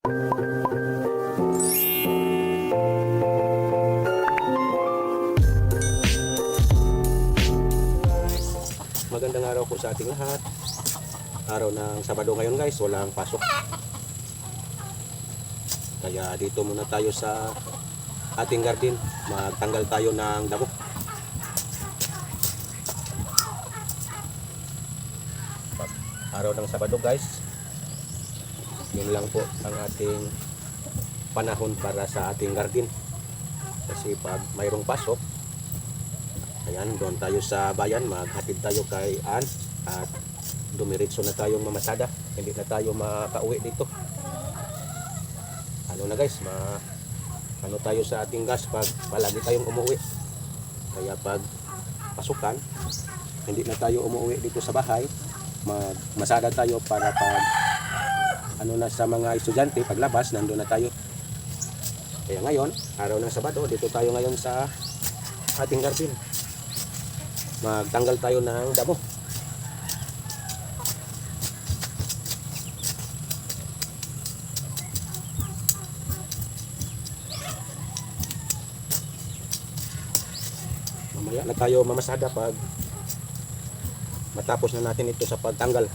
Magandang araw po sa ating lahat. Araw ng Sabado ngayon guys, walang pasok. Kaya dito muna tayo sa ating garden. Magtanggal tayo ng damo. Araw ng Sabado guys. Yun lang po ang ating panahon para sa ating garden. Kasi pag mayroong pasok, ayan, doon tayo sa bayan, maghatid tayo kay Ann at dumiretso na tayong mamasada. Hindi na tayo makauwi dito. Ano na guys, ano tayo sa ating gas pag palagi tayong umuwi. Kaya pag pasukan, hindi na tayo umuwi dito sa bahay. Masada tayo para pag ano na sa mga estudyante, paglabas, nandun na tayo. Kaya ngayon, araw ng Sabado, dito tayo ngayon sa ating garden. Magtanggal tayo ng damo. Mamaya na tayo mamasada pag matapos na natin ito sa pagtanggal.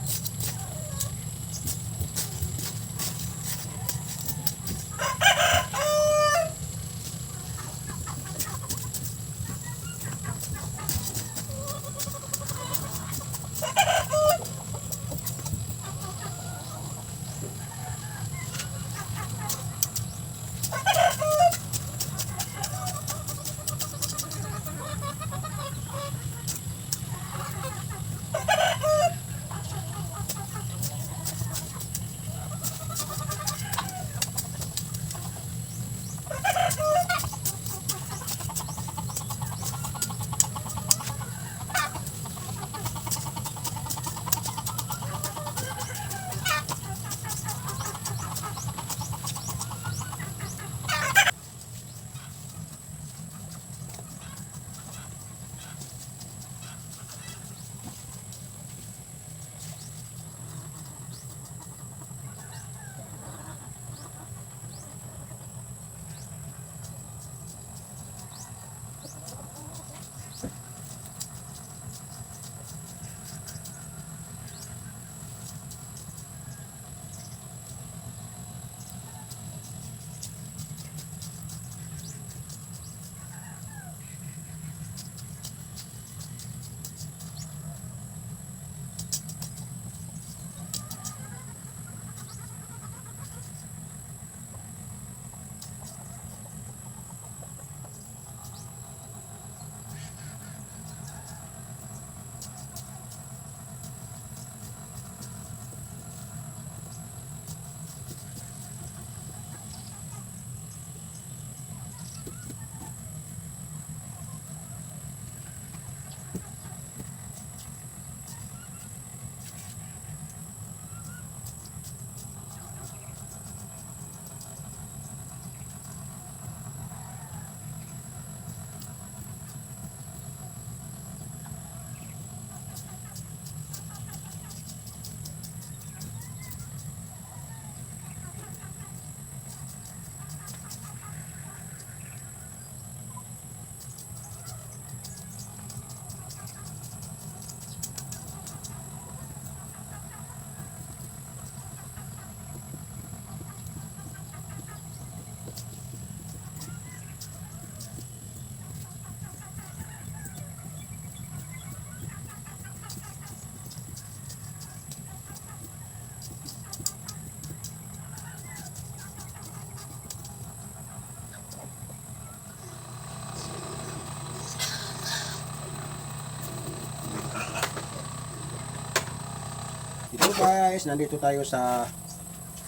Ito guys, nandito tayo sa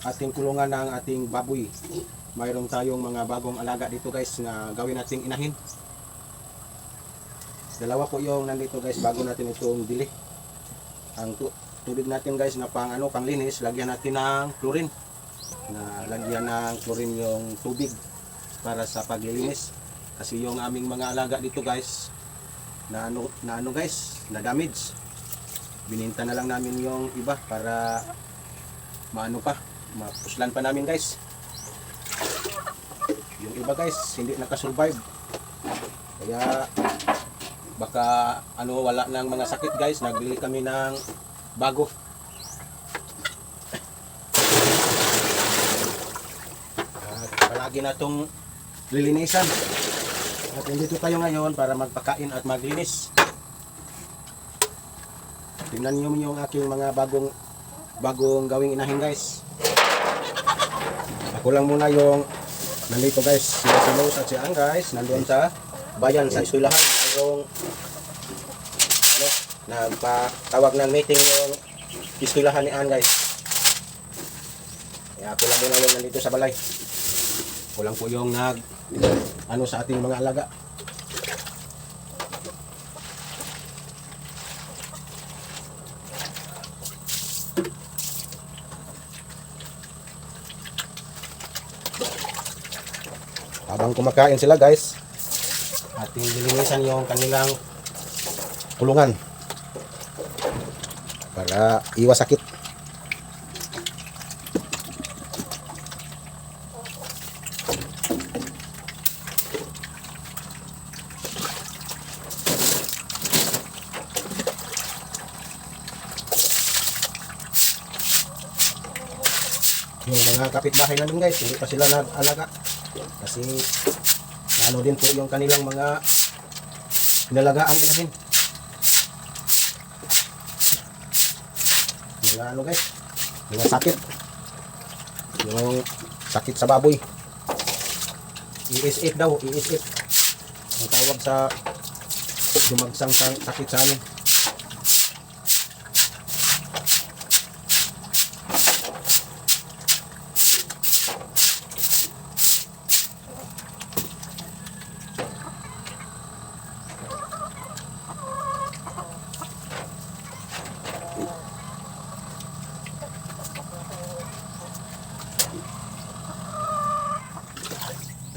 ating kulungan ng ating baboy. Mayroon tayong mga bagong alaga dito guys na gawin nating inahin. Dalawa po yung nandito guys bago natin itong bili. Ang tubig natin guys na panglinis, lagyan natin ng chlorine. Lagyan ng chlorine yung tubig para sa paglilinis. Kasi yung aming mga alaga dito guys na damage. Bininta na lang namin yung iba para maano pa, mapuslan pa namin guys. Yung iba guys hindi nakasurvive, kaya baka wala ng mga sakit guys, nagbili kami ng bago. At palagi na itong lilinisan. At nandito tayo ngayon para magpakain at maglinis. Tingnan nyo yung aking mga bagong gawing inahin guys. Ako lang muna yung nandito guys. Si Los at si Ang guys nandoon sa bayan sa eskwelahan. Yung nagpatawag ng meeting yung eskwelahan ni Ang guys. Kaya ako lang muna yung nandito sa balay. Ako lang po yung sa ating mga alaga. Habang kumakain sila guys, ating lilinisan yung kanilang kulungan para iwas sakit. Yung mga kapitbahay namin guys, hindi pa sila nag-alaga. Kasi din po yung kanilang mga pinalagaan inahin. Mga guys, mga sakit. Yung sakit sa baboy. ESF daw, ESF. Ang tawag sa dumagsang sakit sa amin.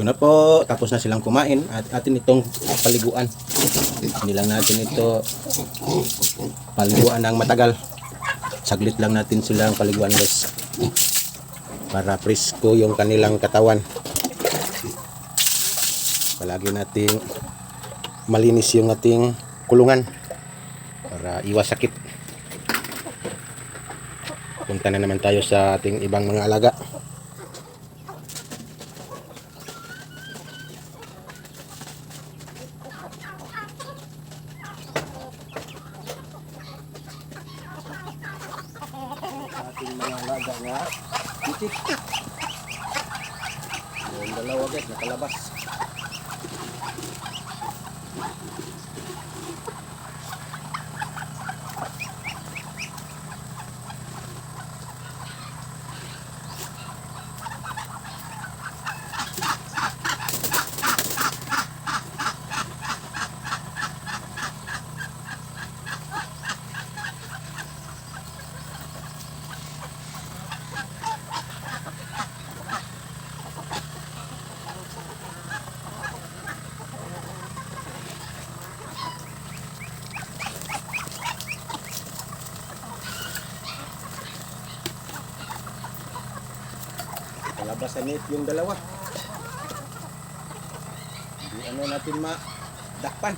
Ito na po, tapos na silang kumain at atin itong paliguan. Hindi lang natin ito paliguan ng matagal. Saglit lang natin silang paliguan guys. Para presko yung kanilang katawan. Palagi nating malinis yung ating kulungan para iwas sakit. Punta na naman tayo sa ating ibang mga alaga. Ating mga alaga nga itik. Yung dalawa guys nakalabas. Palabas sa net yung dalawa. Hindi natin madakpan.